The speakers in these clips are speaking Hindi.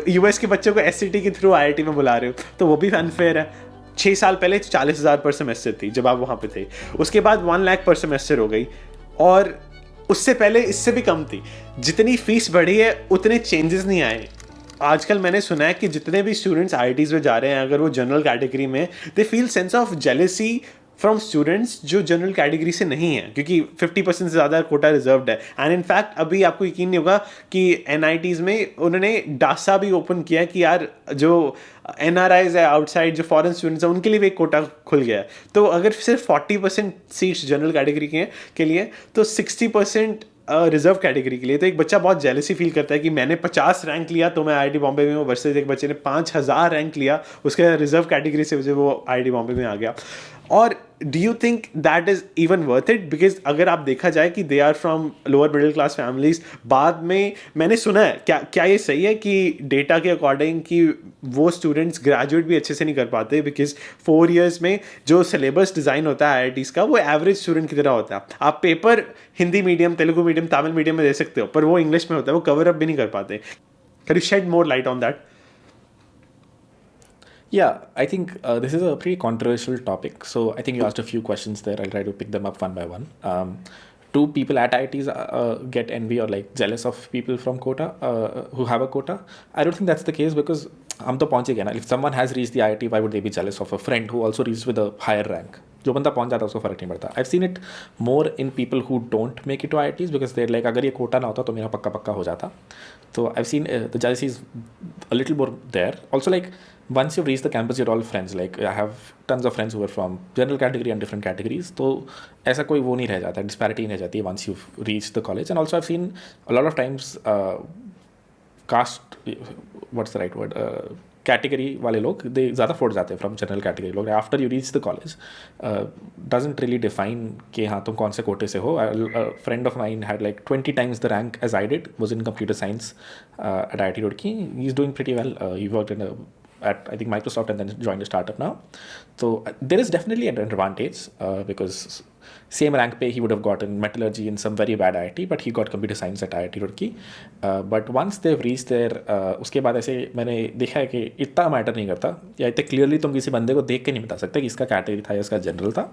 यूएस के बच्चों को एससीटी के थ्रू आईआईटी में बुला रहे हो, तो वो भी अनफेयर है। 6 साल पहले 40,000 पर सेमेस्टर थी जब आप वहाँ पे थे, उसके बाद 1 लाख पर सेमेस्टर हो गई, और उससे पहले इससे भी कम थी। जितनी फीस बढ़ी है उतने चेंजेस नहीं आए। आजकल मैंने सुना है कि जितने भी स्टूडेंट्स आईआईटीज में जा रहे हैं, अगर वो जनरल कैटेगरी में, they feel sense of jealousy from students जो जनरल कैटेगरी से नहीं है, क्योंकि 50% से ज़्यादा कोटा रिजर्व्ड है। एंड इनफैक्ट अभी आपको यकीन नहीं होगा कि एनआईटीज़ में उन्होंने डासा भी ओपन किया कि यार जो एनआरआईज है आउटसाइड, जो फॉरेन स्टूडेंट्स हैं, उनके लिए भी एक कोटा खुल गया है। तो अगर सिर्फ 40% सीट्स जनरल कैटेगरी के लिए, तो 60% रिजर्व कैटेगरी के लिए। तो एक बच्चा बहुत जेलसी फील करता है कि मैंने 50 रैंक लिया तो मैं आईआईटी बॉम्बे में हूँ, वर्सेस एक बच्चे ने 5,000 रैंक लिया, उसके रिजर्व कैटेगरी से वो आईआईटी बॉम्बे में आ गया। और do you think that is even worth it? Because अगर आप देखा जाए कि they are from lower middle class families, बाद में मैंने सुना है, क्या ये सही है कि डेटा के अकॉर्डिंग कि वो स्टूडेंट्स ग्रेजुएट भी अच्छे से नहीं कर पाते, बिकॉज 4 years में जो सिलेबस डिज़ाइन होता है आईआईटीज का, वो एवरेज स्टूडेंट की तरह होता है। आप paper Hindi medium, Telugu medium, Tamil medium में दे सकते हो, पर वो इंग्लिश में होता है, वो कवर अप भी नहीं कर पाते। Can you shed more light on that? Yeah, I think this is a pretty controversial topic. So I think you asked a few questions there. I'll try to pick them up one by one. Do people at IITs get envy or like jealous of people from quota who have a quota? I don't think that's the case, because हम तो पहुंचे गए ना. If someone has reached the IIT, why would they be jealous of a friend who also reached with a higher rank? जो बंदा पहुंच जाता है उसको फर्क नहीं पड़ता. I've seen it more in people who don't make it to IITs, because they're like, अगर ये कोटा ना होता तो मेरा पक्का पक्का हो जाता. So I've seen the jealousy is a little more there. Also, like, once you've reached the campus, you're all friends. Like, I have tons of friends who are from general category and different categories. तो ऐसा कोई वो नहीं रह जाता, disparity नहीं रह जाती once you've reached the college. And also I've seen a lot of times caste, what's the right word, category वाले लोग दे ज़्यादा फोड़ जाते हैं फ्रॉम जनरल कैटेगरी लोग. After you reach the college doesn't really define कि हाँ तुम कौन से कोटे से हो. Friend of mine had like 20 times the rank as I did, was in computer science at IIT Roorkee. He is doing pretty well. He worked in at I think Microsoft and then joined a startup now. So there is definitely an advantage because same rank pay he would have gotten metallurgy in some very bad IIT, but he got computer science at IIT Roorkee. But once they've reached there, उसके बाद ऐसे मैंने देखा है कि इतना मैटर नहीं करता, या इतने क्लियरली तुम किसी बंदे को देख के नहीं बता सकते कि इसका कैटेगरी था या इसका जनरल था,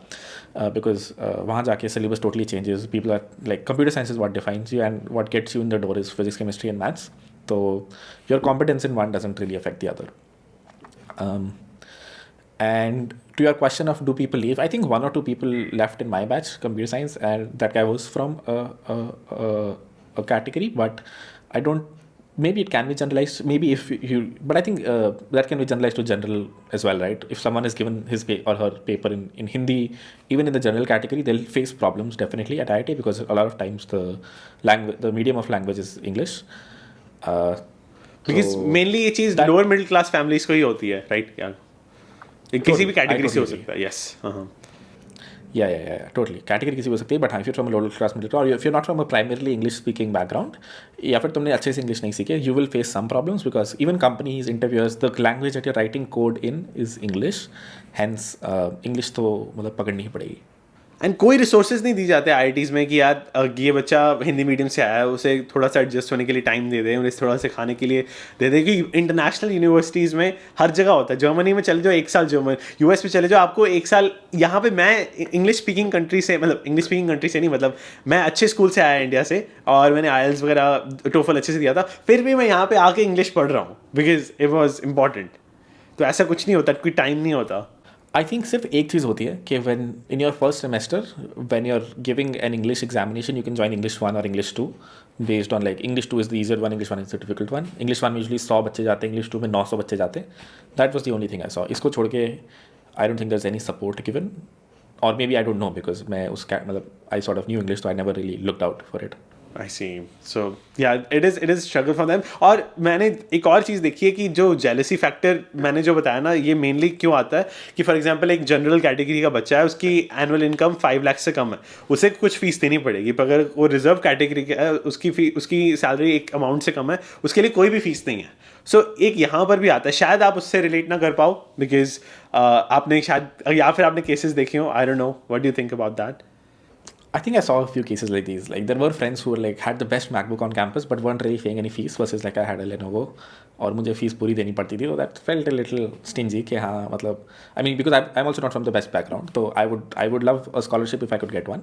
बिकॉज वहाँ जाके syllabus totally changes. People are like computer science is what defines you and what gets you in the door is physics, chemistry and maths. तो your competence in one doesn't really affect the other. And to your question of do people leave, I think 1 or 2 people left in my batch, computer science, and that guy was from a category, but I don't, maybe it can be generalized, maybe if you, but I think that can be generalized to general as well, right? If someone is given his or her paper in Hindi, even in the general category, they'll face problems definitely at IIT, because a lot of times the medium of language is English. Because mainly ये चीज़ लोअर मिडिल क्लास फैमिलीज को ही होती है, राइट? किसी भी कैटेगरी से हो सकता है. Yes, yeah, totally. कैटेगरी किसी हो सकती है, बट हाँ, if you're from a lower class middle class, or if you're not from a primarily English speaking background, या फिर तुमने अच्छे से इंग्लिश नहीं सीखे, you will face some problems, because even companies, interviewers, the language that you're writing code in is English. Hence English तो मतलब पकड़नी ही पड़ेगी. एंड कोई रिसोर्सेज नहीं दी जाते आईआईटीज़ में कि यार ये बच्चा हिंदी मीडियम से आया है, उसे थोड़ा सा एडजस्ट होने के लिए टाइम दे दें, उन्हें थोड़ा सिखाने के लिए दे दें. क्योंकि इंटरनेशनल यूनिवर्सिटीज़ में हर जगह होता है. जर्मनी में चले जाओ 1 साल, यूएस में चले जाओ आपको 1 साल. यहाँ पे मैं इंग्लिश स्पीकिंग कंट्री से, मतलब इंग्लिश स्पीकिंग कंट्री से नहीं, मतलब मैं अच्छे स्कूल से आया इंडिया से, और मैंने IELTS वगैरह टोफल अच्छे से दिया था, फिर भी मैं यहाँ पे आके इंग्लिश पढ़ रहा हूँ बिकॉज इट वॉज इम्पॉर्टेंट. तो ऐसा कुछ नहीं होता, कोई टाइम नहीं होता. आई थिंक सिर्फ एक चीज़ होती है कि when in your first semester when you're giving an English examination, you can join English 1 or English 2 based on like English 2 is the easier one, English 1 is the difficult one. English 1 में usually 100 बच्चे जाते हैं, English 2 में 900 बच्चे जाते हैं. That was the only thing I saw. इसको छोड़ के I don't think there's any support given, or maybe I don't know, because मैं उसका मतलब I sort of knew English, so I never really looked out for it. I see. So yeah, it is struggle for them. और मैंने एक और चीज़ देखी है कि जो जेलसी फैक्टर मैंने जो बताया ना, ये मेनली क्यों आता है कि फॉर एग्जांपल एक जनरल कैटेगरी का बच्चा है, उसकी एनुअल इनकम 5 लाख से कम है, उसे कुछ फीस देनी पड़ेगी. पर अगर वो रिजर्व कैटेगरी का है, उसकी सैलरी एक अमाउंट से कम है, उसके लिए कोई भी फीस नहीं है. सो एक यहाँ पर भी आता है. शायद आप उससे रिलेट ना कर पाओ बिकॉज आपने शायद, या फिर आपने केसेस देखे हो. आई don't no, what do you think about that? I think I saw a few cases like these. Like there were friends who were like had the best MacBook on campus but weren't really paying any fees, versus like I had a Lenovo और मुझे फीस पूरी देनी पड़ती थी, तो that felt a little stingy कि हाँ मतलब I mean because I am also not from the best background, तो I would love a scholarship if I could get one,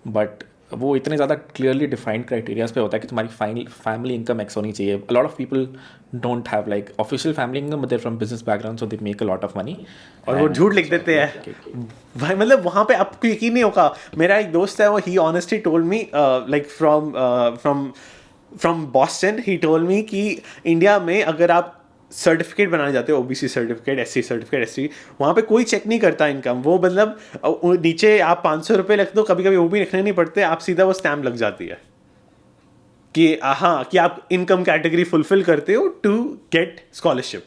but वो इतने ज़्यादा क्लियरली डिफाइंड क्राइटेरियाज पे होता है कि तुम्हारी फैमिली इनकम एक्स होनी चाहिए. A lot of people don't have like official family income, but they're from business background, so they make a lot of money और वो झूठ लिख देते हैं भाई. मतलब वहाँ पे आपको यकीन नहीं होगा. मेरा एक दोस्त है, वो he honestly told me like from Boston, he told me कि इंडिया में अगर आप सर्टिफिकेट बनाने जाते हो, OBC certificate, SC certificate, ST, वहाँ पे कोई चेक नहीं करता इनकम. वो मतलब नीचे आप 500 रुपये लिख दो, कभी कभी वो भी लिखने नहीं पड़ते, आप सीधा वो स्टैम्प लग जाती है कि हाँ कि आप इनकम कैटेगरी फुलफिल करते हो टू गेट स्कॉलरशिप.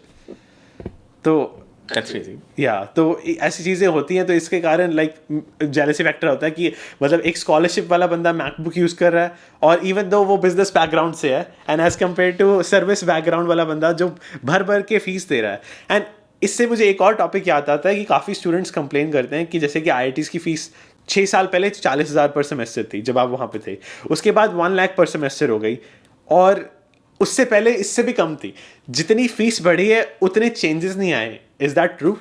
तो या तो ऐसी चीज़ें होती हैं. तो इसके कारण लाइक जेलसी फैक्टर होता है कि मतलब एक स्कॉलरशिप वाला बंदा मैकबुक यूज़ कर रहा है, और इवन दो वो बिजनेस बैकग्राउंड से है, and as compare to service background वाला बंदा जो भर भर के फीस दे रहा है. एंड इससे मुझे एक और टॉपिक याद आता है कि काफ़ी स्टूडेंट्स कंप्लेन करते हैं कि जैसे कि IITs की फ़ीस 6 साल पहले 40,000 पर सेमेस्टर थी जब आप वहाँ पे थे, उसके बाद 1 लाख पर सेमेस्टर हो गई, और उससे पहले इससे भी कम थी. जितनी फीस बढ़ी है उतने चेंजेस नहीं आए. Is that true?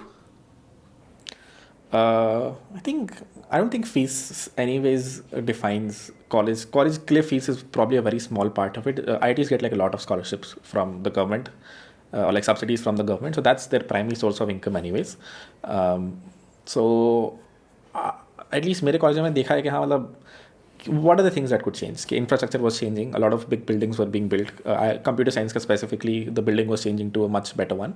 I don't think fees anyways defines college. College के लिए fees is probably a very small part of it. IITs get like a lot of scholarships from the government, or like subsidies from the government, so that's their primary source of income anyways. So at least मेरे कॉलेज में देखा है कि हाँ मतलब what are the things that could change? Infrastructure was changing, a lot of big buildings were being built. Computer science का specifically the building was changing to a much better one.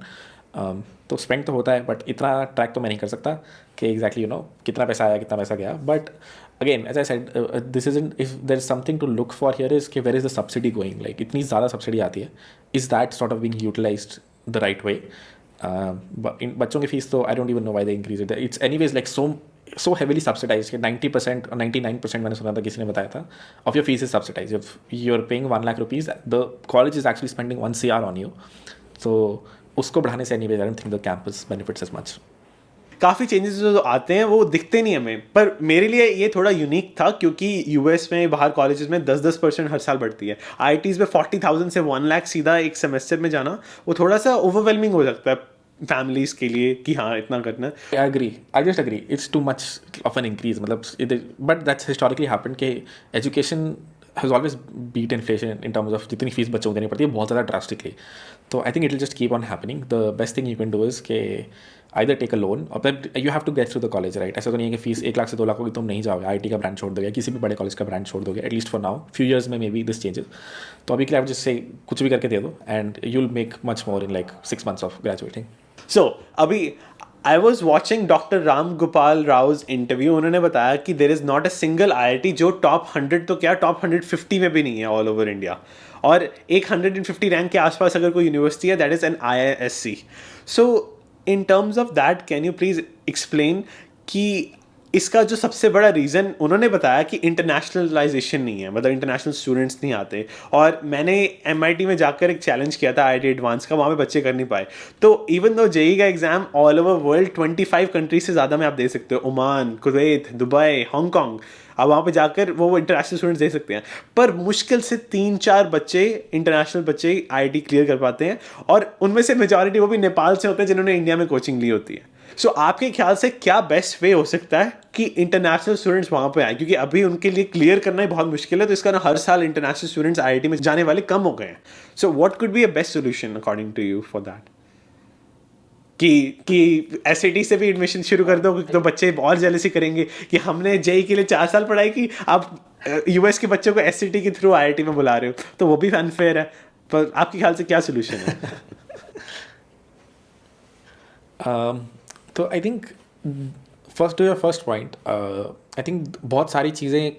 तो spend तो होता है, but इतना track तो मैं नहीं कर सकता कि exactly कितना पैसा आया कितना पैसा गया. But again, as I said, this isn't, if there is something to look for here is कि where is the subsidy going? Like इतनी ज़्यादा subsidy आती है, is that sort of being utilized the right way? बच्चों की फीस तो I don't even know why they increase it. It's anyways like so heavily subsidized कि 90% or 99% मैंने सुना था, किसी ने बताया था, of your fees is subsidized. If you're paying 1 lakh rupees, the college is actually spending 1 CR on you. So उसको बढ़ाने से anyways I don't think the campus benefits as much. काफ़ी चेंजेस जो आते हैं वो दिखते नहीं हमें, पर मेरे लिए ये थोड़ा यूनिक था क्योंकि यूएस में बाहर कॉलेजेस में 10% हर साल बढ़ती है. IITs में 40,000 से 1 लाख सीधा एक सेमेस्टर में जाना वो थोड़ा सा ओवरवेलमिंग हो सकता है फैमिलीज के लिए कि हाँ इतना करना. I just agree it's too much of an increase मतलब, but that's historically happened कि education has always beat inflation in terms of जितनी फीस बच्चों को देनी पड़ती है बहुत ज़्यादा drastically. तो I think it will just keep on happening. The best thing you can do is कि either take a loan or you have to get through the college, right? ऐसा तो नहीं है कि फीस 1 लाख से 2 लाख होगी तुम नहीं जाओगे, IIT का ब्रांड छोड़ दोगे, किसी भी बड़े कॉलेज का ब्रांड छोड़ दोगे, at least for now. Few years में मे बी दिस चेंजेस. तो अभी के लिए आप जिससे कुछ भी करके दे दो and you will make much more in like 6 months of graduating. So अभी I was watching Dr. Ram Gopal Rao's interview. उन्होंने बताया कि there is not a single IIT जो top 100 तो क्या top 150 में भी नहीं है all over India. और एक 150 रैंक के आसपास अगर कोई यूनिवर्सिटी है that is an IISc. So in terms of that, can you please explain कि इसका जो सबसे बड़ा रीज़न उन्होंने बताया कि इंटरनेशनलाइजेशन नहीं है, मतलब इंटरनेशनल स्टूडेंट्स नहीं आते. और मैंने MIT में जाकर एक चैलेंज किया था IIT एडवांस का, वहाँ पे बच्चे कर नहीं पाए. तो इवन दो जेई का exam all over world 25 countries से ज़्यादा में आप दे सकते हो, ओमान, कुवैत, दुबई, हांगकॉन्ग, अब वहाँ पे जाकर वो इंटरनेशनल स्टूडेंट्स दे सकते हैं. पर मुश्किल से 3-4 बच्चे इंटरनेशनल बच्चे IIT क्लियर कर पाते हैं, और उनमें से मेजॉरिटी वो भी नेपाल से होते हैं जिन्होंने इंडिया में कोचिंग ली होती है. सो आपके ख्याल से क्या बेस्ट वे हो सकता है कि इंटरनेशनल स्टूडेंट्स वहाँ पे आए, क्योंकि अभी उनके लिए क्लियर करना ही बहुत मुश्किल है, तो इसका ना हर साल इंटरनेशनल स्टूडेंट्स IIT में जाने वाले कम हो गए हैं. So what could be a best solution according to you for that? कि SAT से भी एडमिशन शुरू कर दो तो बच्चे और जेलसी करेंगे कि हमने जेई के लिए 4 साल पढ़ाई की, आप US के बच्चों को SAT के थ्रू IIT में बुला रहे हो, तो वो भी अनफेयर है. पर आपके ख्याल से क्या सोल्यूशन है? तो I think first to your first point, I think बहुत सारी चीज़ें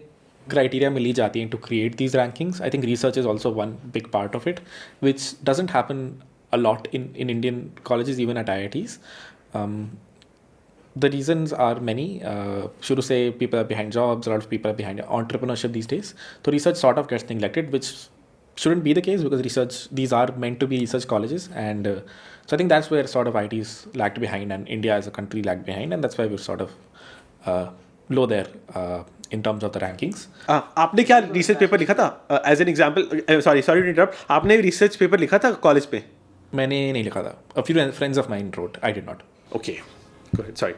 क्राइटेरिया में ली जाती हैं to create these rankings. I think research is also one big part of it which doesn't happen a lot in Indian colleges, even at IITs. The reasons are many. Should say people are behind jobs, a lot of people are behind entrepreneurship these days. So research sort of gets neglected, which shouldn't be the case because these are meant to be research colleges, and so I think that's where sort of IITs lagged behind and India as a country lagged behind, and that's why we're sort of low there in terms of the rankings. आपने क्या रिसर्च पेपर लिखा था? As an example, sorry to interrupt, आपने रिसर्च पेपर लिखा था कॉलेज पे? मैंने नहीं लिखा था. A few friends of mine wrote. I did not. Okay, go ahead. Sorry.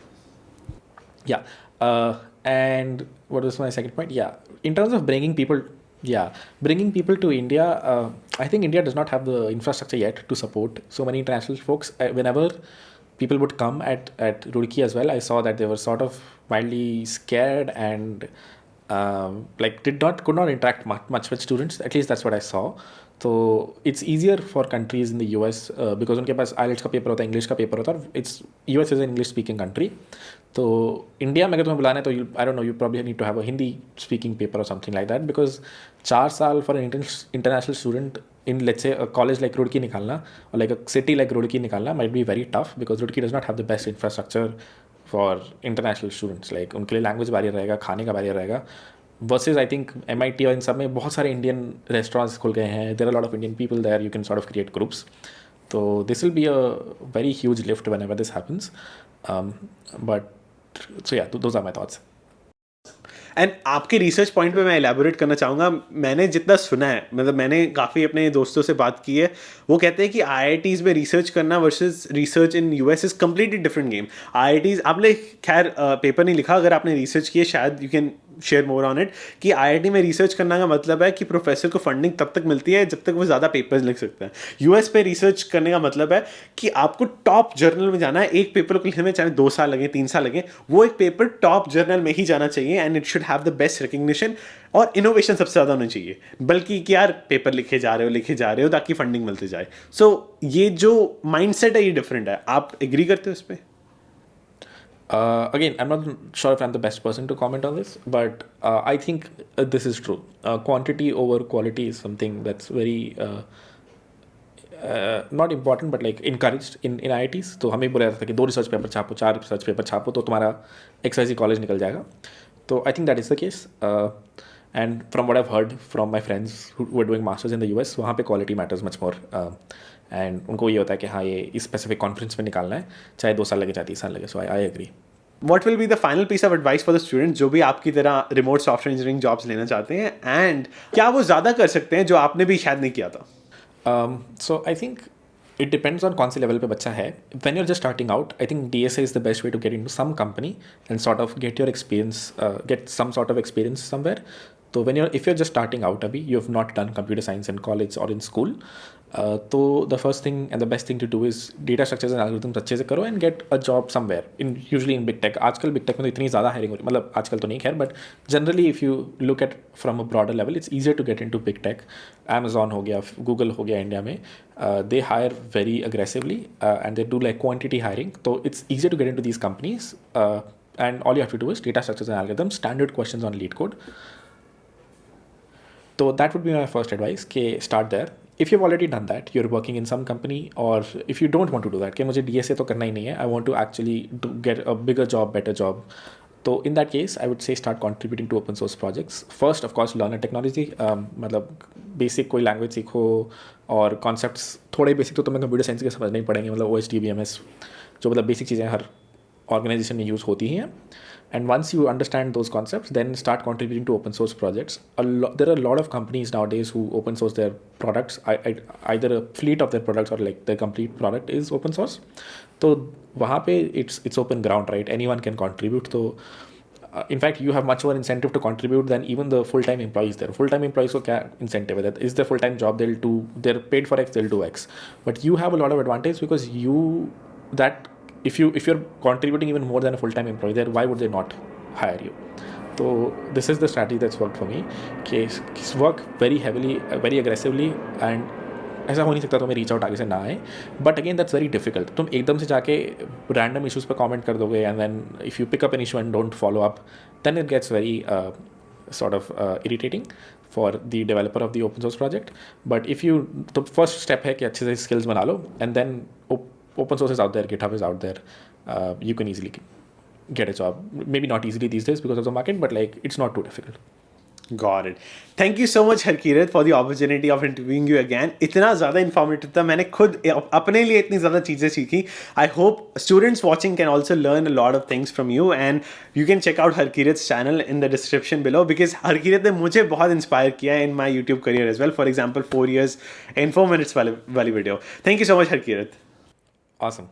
Yeah. And what was my second point? Yeah. In terms of bringing people to India, I think India does not have the infrastructure yet to support so many international folks. Whenever people would come at Roorkee as well, I saw that they were sort of mildly scared and like could not interact much with students. At least that's what I saw. So it's easier for countries in the US because उनके पास IELTS का पेपर होता है, इंग्लिश का पेपर होता है. It's US is an English speaking country. तो इंडिया में अगर तुम्हें बुलाना है तो I don't know you probably need to have a Hindi speaking paper और समथिंग लाइक दैट, बिकॉज 4 साल for an international student in let's say college like Roorkee निकालना और like a city like Roorkee निकालना might be very tough, because Roorkee does not have the best infrastructure for international students. Like उनके लिए लैंग्वेज बैरियर रहेगा, खाने का बैरियर रहेगा. वर्सेज आई थिंक MIT और इन सब में बहुत सारे इंडियन रेस्टोरेंट्स खुल गए हैं. There are lot of Indian people there, you can sort of create groups. तो this will be a very huge lift whenever this happens. But so yeah, those are my thoughts. And आपके रिसर्च पॉइंट पे मैं एलैबोरेट करना चाहूँगा. मैंने जितना सुना है, मतलब मैंने काफ़ी अपने दोस्तों से बात की है, वो कहते हैं कि IITs में रिसर्च करना versus research in US is completely different game. IITs, आपने खैर पेपर नहीं लिखा, अगर आपने रिसर्च किए शायद you can share more on it, कि IIT में रिसर्च करने का मतलब है कि प्रोफेसर को फंडिंग तब तक मिलती है जब तक वो ज़्यादा पेपर्स लिख सकते हैं. US पे रिसर्च करने का मतलब है कि आपको टॉप जर्नल में जाना है. एक पेपर को लिखने में चाहे 2 साल लगे, 3 साल लगे, वो एक पेपर टॉप जर्नल में ही जाना चाहिए and it should have the best recognition. और इनोवेशन सबसे ज़्यादा होना चाहिए, बल्कि कि यार पेपर लिखे जा रहे हो ताकि फंडिंग मिलती जाए. सो ये जो माइंडसेट है ये डिफरेंट है. आप एग्री करते हो इस पर? Again, I'm not sure if I'm the best person to comment on this, but I think this is true. Quantity over quality is something that's very not important, but like encouraged in IITs. तो हमें बोला जाता था कि 2 रिसर्च पेपर छापो, 4 रिसर्च पेपर छापो तो तुम्हारा XYZ कॉलेज निकल जाएगा. तो I think that is the case. And from what I've heard from my friends who were doing masters in the US, वहाँ पे quality matters much more. And उनको ये होता है कि हाँ ये इस स्पेसिफिक कॉन्फ्रेंस में निकालना है, चाहे 2 साल लगे चाहे 3 साल लगे. So I agree. What will be the final piece of advice for the students जो भी आपकी तरह रिमोट सॉफ्टवेयर इंजीनियरिंग जॉब्स लेना चाहते हैं, एंड क्या वो ज़्यादा कर सकते हैं जो आपने भी शायद नहीं किया था? So I think it depends on कौन से लेवल पे बच्चा है. When you're just starting out, I think DSA is the best way to get into some company and sort of get your experience, get some sort of experience somewhere. So if you're just starting out अभी, you have not done computer science in college or in school, तो the first thing and the best thing to do is data structures and algorithms अच्छे से करो and get a job somewhere, usually in big tech. आजकल big tech में तो इतनी ज़्यादा hiring हो रही, मतलब आजकल तो नहीं खैर, but generally if you look at from a broader level, it's easier to get into big tech. Amazon हो गया, Google हो गया इंडिया में, they hire very aggressively and they do like quantity hiring. So it's easier to get into these companies, and all you have to do is data structures and algorithms, standard questions on lead code. So that would be my first advice, कि start there. If you've already done that, you're working in some company, or if you don't want to do that, कि मुझे DSA तो करना ही नहीं है, I want to actually get a bigger job, better job. So in that case, I would say start contributing to open source projects. First, of course, learn a technology. मतलब basic कोई language सीखो, और concepts थोड़े basic तो तुम्हें computer science के समझने ही पड़ेंगे, मतलब OST, BMS, जो मतलब basic चीज़ें हर organization में use होती ही हैं. And once you understand those concepts, then start contributing to open source projects. There are a lot of companies nowadays who open source their products. Either a fleet of their products or like their complete product is open source. So वहाँ पे it's open ground, right? Anyone can contribute. So in fact, you have much more incentive to contribute than even the full-time employees there. Full-time employees को क्या incentive है? That is their full-time job. They're paid for X, they'll do X. But you have a lot of advantage because if you're contributing even more than a full-time employee there, why would they not hire you? So this is the strategy that's worked for me. Work very heavily, very aggressively, and ऐसा हो नहीं सकता तुम्हें रीच आउट आगे से ना आए. But again that's very difficult. तुम एकदम से जाके रैंडम इशूज़ पर कमेंट कर दोगे, and then if you pick up an issue and don't follow up, then it gets very sort of irritating for the developer of the open source project. But if you, the first step है कि अच्छे से skills बना लो, and then open source is out there, GitHub is out there, you can easily get a job. Maybe not easily these days because of the market, but like it's not too difficult. Got it. Thank you so much, Harkirat, for the opportunity of interviewing you again. इतना ज़्यादा informative था, मैंने खुद अपने लिए इतनी ज़्यादा चीज़ें सीखी. I hope students watching can also learn a lot of things from you, and you can check out Harkirat's channel in the description below, because Harkirat ने मुझे बहुत inspire किया in my YouTube career as well. For example, 4 years in 4 minutes वाली video. Thank you so much, Harkirat. Awesome.